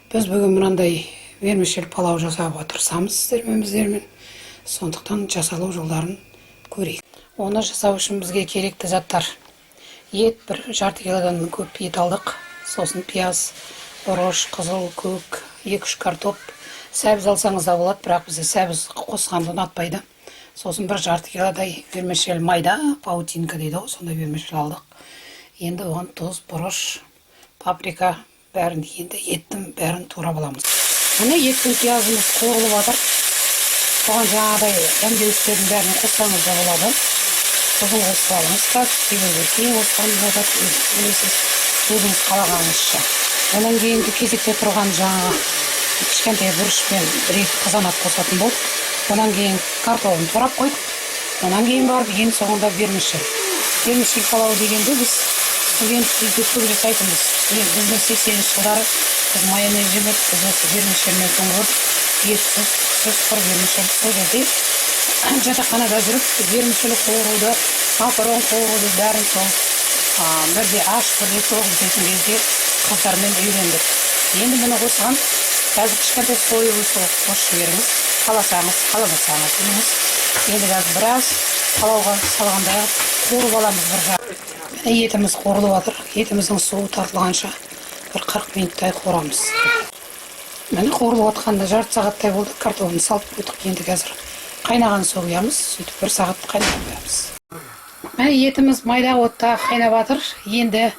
Біз бүгін мынандай вермишель палау жасауға тырысамыз сіздермен. Сондықтан жасалу жолдарын көрейік. Оны жасау үшін бізге керекті заттар: ет, бір жарты килодан көп ет алдық. Сосын пияз, бұрыш, қызыл, көк, 2-3 картоп. Сәбіз алсаңыз да болады, бірақ бізде сәбіз қосқанды ұнатпайды. Сосын бір жарты килодай вермишель майда, паутинка дейді ғой, сондай вермишель алдық. Енді оған тұз, бұрыш, паприка бәрін, енді еттің бәрін тура боламыз. Міне ет пен пиязымыз қуырылып жатыр. Оған жаңағыдай дәмдеуіштердің бәрін қоссаңыз да болады. Тұзын қосып алыңыз, себебі кейін қосқанды жатады, білесіз, өзіңіз қалағаныңызша. Онан кейінгі кезекте тұрған жаңағы кішкентай бұрышпен бір-екі қызанақ қосатын болдық. Онан кейін картофын турап қойдық. Онан кейін барып ең соңында вермишель. Вермишель палау дегенде біз үйде көп жасайтынбыз. Біздің 80-ші жылдары біз майонез жемедік, біз осы вермишельмен көңіліп, етсіз құр вермишель. Сол жерде жатақханада жүріп, вермишель қуыруды, макарон қуыруды бәрін сол бірде аш, бірде тоқ бітетін кезде қыздармен үйрендік. Енді мұны қосқан, қазір кішкентай союлы соғып қосып жіберіңіз. Қаласаңыз, қаламасаңыз дейміз. Енді біраз палауға салғандай қуырып аламыз бір жақ. Етіміз қуырылып жатыр. Етіміздің суы тартылғанша бір 40 минуттай қуырамыз. Міне қуырылып жатқанда жарты сағаттай болды. Картофын салып қойдық. Енді қазір қайнаған су құямыз. Сөйтіп 1 сағат қайнатып қоямыз. Міне етіміз майда отта қайнап жатыр. Енді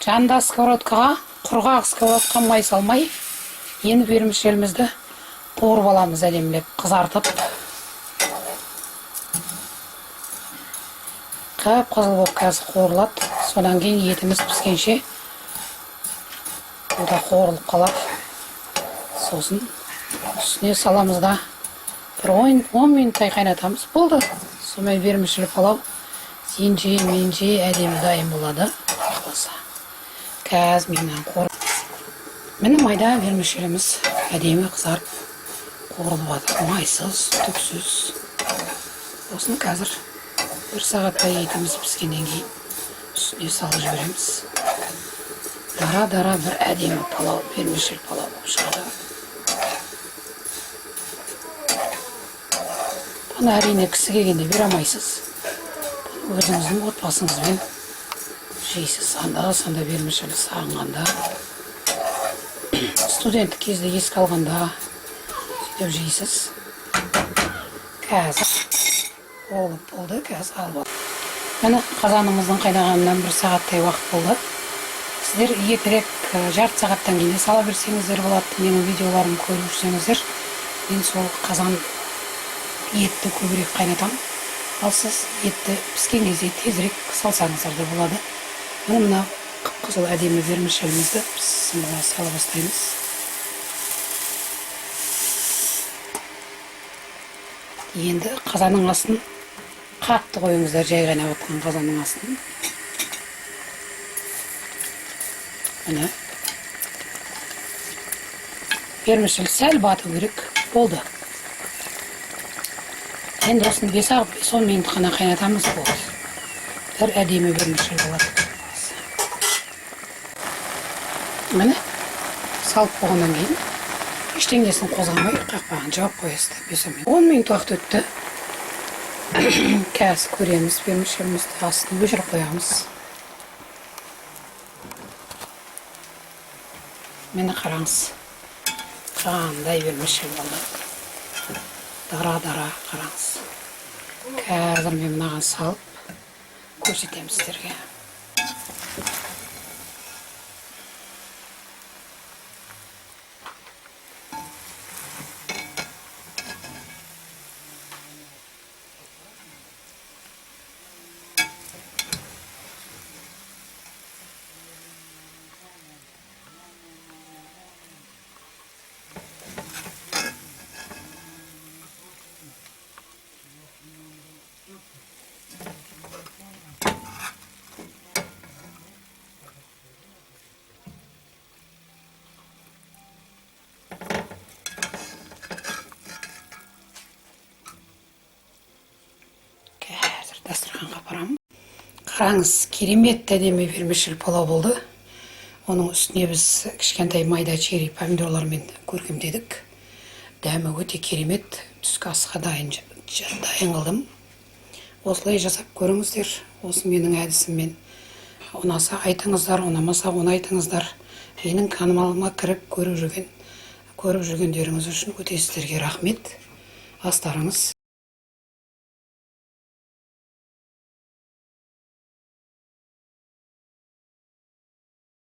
жанында сковородкаға, құрғақ сковородкаға май салмай, енді вермишелімізді қуырып аламыз, әдемілеп қызартып. Қып-қызыл болып қазір қуырылады. Содан кейін етіміз піскенше бұда қуырылып қалады. Сосын үстіне саламыз да бір 10 минуттай қайнатамыз. Болды. Сонымен вермишель палау менже әдемі дайын болады. Қазір менен қуырып. Міне майда вермишеліміз әдемі қызарып қуырылып жатыр. Майсыз, түксіз. Осыны қазір 1 сағаттай етіміз піскеннен кейін үстіне салып жібереміз. Дара-дара бір әдемі палау, вермишель палау болып шығады. Бұны әрине кісі келгенде бере алмайсыз. Өзіңіздің отбасыңызбен жейсіз. Анда-санда вермишель сағынғанда, студенттік кезде еске алғанда сөйтіп жейсіз. Қазір болды, қазір алып. Міне қазанымыздың қайнағанынан 1 сағаттай уақыт болды. Сіздер ертерек жарты сағаттан кейін сала берсеңіздер болады. Менің видеоларымды көріп жүрсеңіздер, мен сол қазан етті көбірек қайнатам. Ал сіз етті піскен кезде тезірек салсаңыздар да болады. Мына қып-қызыл әдемі вермишелімізді біз сала бастаймыз. Енді қазанның астын қатты қойыңыздар, жай қайнап жатқан қазанның астын. Міне. Вермишель сәл бату керек. Болды. Енді осыны 5-10 минут қана қайнатамыз, болды. Бір әдемі вермишель болады. Міне. Салып болғаннан кейін ештеңесін қозғамай қақпағын жауып қоясыздар. 10 минут уақыт өтті. Қазір көреміз, вермишелімізді астын өшіріп қоямыз. Мені қараңыз. Қандай вермишель болды. Дара-дара қараңыз. Қазір мен мынаған салып көрсетемін сіздерге. Дастарханға апарамын. Қараңыз, керемет әдемі вермишель палау болды. Оның үстіне біз кішкентай майда черри помидорлармен көркемдедік. Дәмі өте керемет. Түскі асқа дайын қылдым. Осылай жасап көріңіздер. Осы менің әдісіммен. Ұнаса айтыңыздар, ұнамаса оны айтыңыздар. Менің каналыма кіріп көріп жүргендеріңіз үшін өте сіздерге рахмет. Астарыңыз